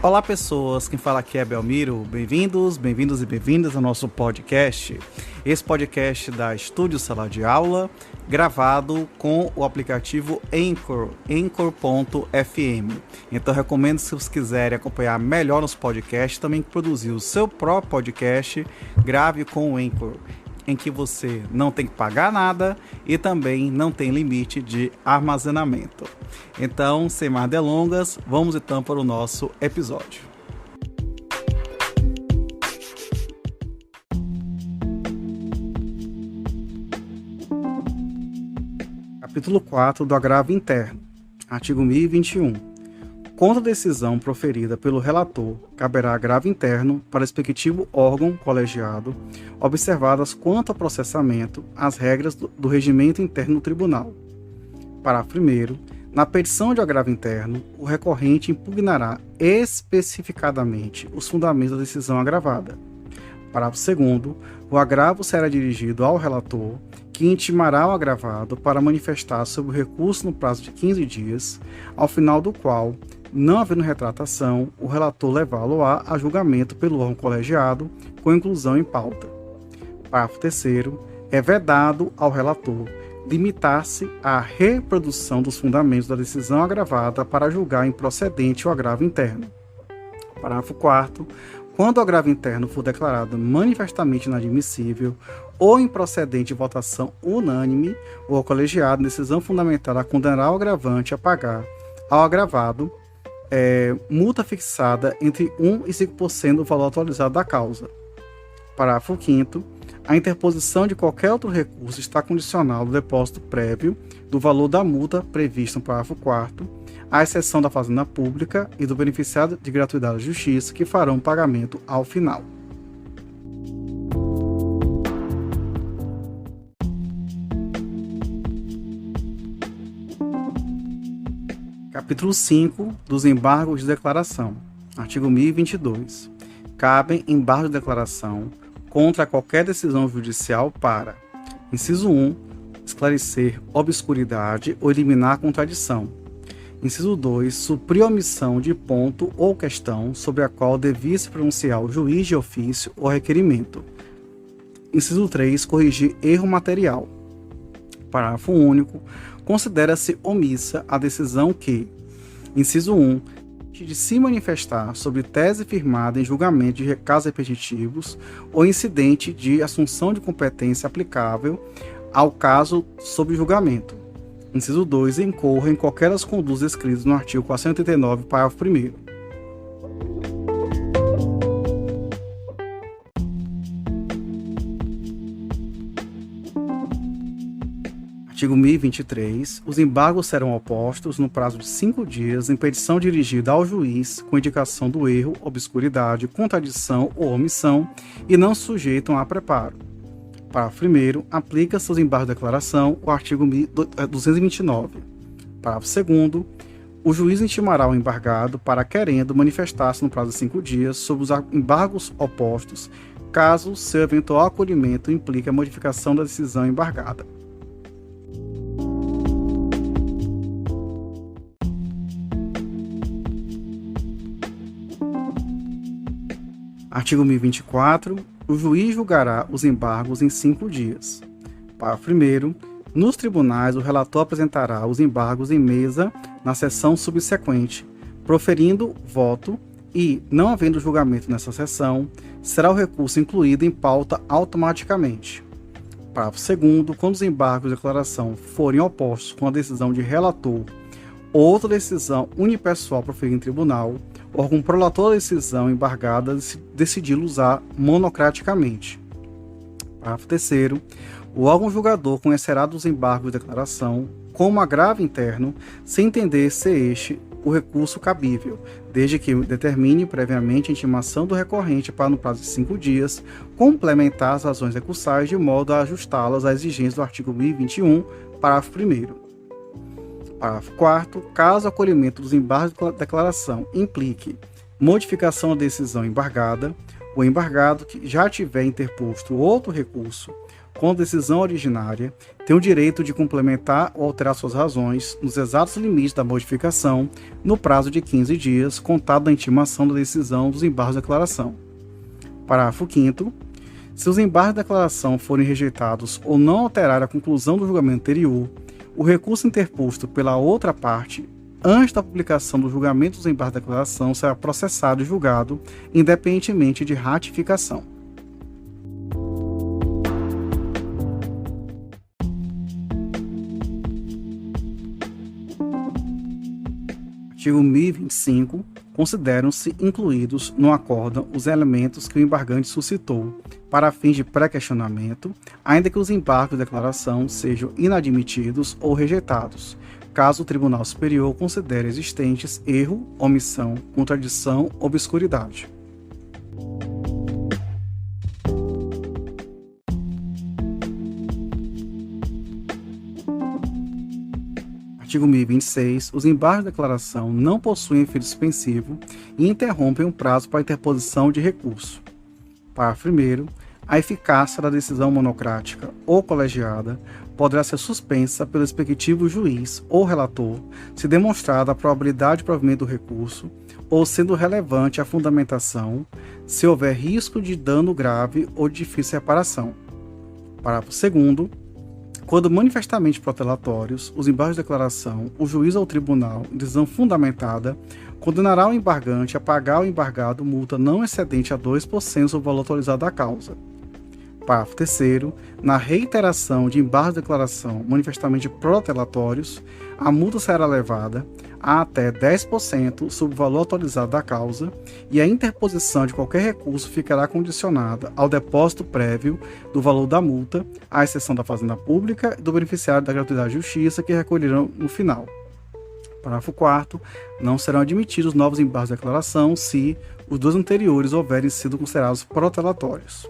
Olá pessoas, quem fala aqui é Belmiro, bem-vindos e bem-vindas ao nosso podcast. Esse podcast da Estúdio Sala de Aula, gravado com o aplicativo Anchor, Anchor.fm. Então recomendo, se vocês quiserem acompanhar melhor nos podcasts, também produzir o seu próprio podcast, grave com o Anchor, em que você não tem que pagar nada e também não tem limite de armazenamento. Então, sem mais delongas, vamos então para o nosso episódio. Capítulo 4 do agravo interno, artigo 1021. Contra a decisão proferida pelo relator, caberá agravo interno para o respectivo órgão colegiado, observadas quanto ao processamento as regras do regimento interno do tribunal. Parágrafo 1º. Na petição de agravo interno, o recorrente impugnará especificadamente os fundamentos da decisão agravada. Parágrafo 2º. O agravo será dirigido ao relator, que intimará o agravado para manifestar sobre o recurso no prazo de 15 dias, ao final do qual, não havendo retratação, o relator levá-lo-á a julgamento pelo órgão colegiado, com inclusão em pauta. Parágrafo 3º. É vedado ao relator limitar-se à reprodução dos fundamentos da decisão agravada para julgar improcedente o agravo interno. Parágrafo 4º. Quando o agravo interno for declarado manifestamente inadmissível ou improcedente de votação unânime, o colegiado, decisão fundamentada a condenar o agravante a pagar ao agravado multa fixada entre 1% e 5% do valor atualizado da causa. Parágrafo 5º. A interposição de qualquer outro recurso está condicional ao depósito prévio do valor da multa prevista no parágrafo 4º, à exceção da Fazenda Pública e do beneficiário de gratuidade da Justiça, que farão pagamento ao final. Capítulo 5 dos embargos de declaração. Artigo 1022. Cabem embargos de declaração contra qualquer decisão judicial para: inciso 1, esclarecer obscuridade ou eliminar contradição. Inciso 2, suprir omissão de ponto ou questão sobre a qual devia se pronunciar o juiz de ofício ou requerimento. Inciso 3, corrigir erro material. Parágrafo único. Considera-se omissa a decisão que: inciso 1, de se manifestar sobre tese firmada em julgamento de casos repetitivos ou incidente de assunção de competência aplicável ao caso sob julgamento. Inciso 2, incorra em qualquer das condutas escritas no artigo 489, parágrafo 1º. Artigo 1023. Os embargos serão opostos no prazo de 5 dias em petição dirigida ao juiz com indicação do erro, obscuridade, contradição ou omissão e não sujeitam a preparo. Parágrafo 1º. Aplica-se aos embargos de declaração o artigo 229. Parágrafo 2º. O juiz intimará o embargado para querendo manifestar-se no prazo de 5 dias sobre os embargos opostos, caso seu eventual acolhimento implique a modificação da decisão embargada. Artigo 1024. O juiz julgará os embargos em 5 dias. Parágrafo 1º. Nos tribunais, o relator apresentará os embargos em mesa na sessão subsequente, proferindo voto e, não havendo julgamento nessa sessão, será o recurso incluído em pauta automaticamente. Parágrafo 2º. Quando os embargos de declaração forem opostos com a decisão de relator ou outra decisão unipessoal proferida em tribunal, o órgão prolator da decisão embargada decidi-los-á monocraticamente. Parágrafo 3º. O órgão julgador conhecerá dos embargos de declaração como agravo interno, sem entender ser este o recurso cabível, desde que determine previamente a intimação do recorrente para, no prazo de 5 dias, complementar as razões recursais de modo a ajustá-las às exigências do artigo 1021, parágrafo 1º. Parágrafo 4º. Caso o acolhimento dos embargos de declaração implique modificação da decisão embargada, o embargado que já tiver interposto outro recurso com a decisão originária, tem o direito de complementar ou alterar suas razões nos exatos limites da modificação no prazo de 15 dias, contado da intimação da decisão dos embargos de declaração. Parágrafo 5º. Se os embargos de declaração forem rejeitados ou não alterarem a conclusão do julgamento anterior, o recurso interposto pela outra parte, antes da publicação do julgamento dos embargos de declaração, será processado e julgado, independentemente de ratificação. Artigo 1025. Consideram-se incluídos no acórdão os elementos que o embargante suscitou para fins de pré-questionamento, ainda que os embargos de declaração sejam inadmitidos ou rejeitados, caso o Tribunal Superior considere existentes erro, omissão, contradição ou obscuridade. Artigo 1026. Os embargos de declaração não possuem efeito suspensivo e interrompem o prazo para interposição de recurso. Parágrafo 1º. A eficácia da decisão monocrática ou colegiada poderá ser suspensa pelo respectivo juiz ou relator, se demonstrada a probabilidade de provimento do recurso ou sendo relevante a fundamentação, se houver risco de dano grave ou de difícil reparação. Parágrafo 2º. Quando manifestamente protelatórios, os embargos de declaração, o juiz ou o tribunal, em decisão fundamentada, condenará o embargante a pagar ao embargado multa não excedente a 2% sobre o valor atualizado da causa. Parágrafo 3º. Na reiteração de embargos de declaração manifestamente protelatórios, a multa será elevada a até 10% sobre o valor atualizado da causa e a interposição de qualquer recurso ficará condicionada ao depósito prévio do valor da multa, à exceção da Fazenda Pública e do beneficiário da gratuidade de justiça, que recolherão no final. Parágrafo 4º. Não serão admitidos novos embargos de declaração se os dois anteriores houverem sido considerados protelatórios.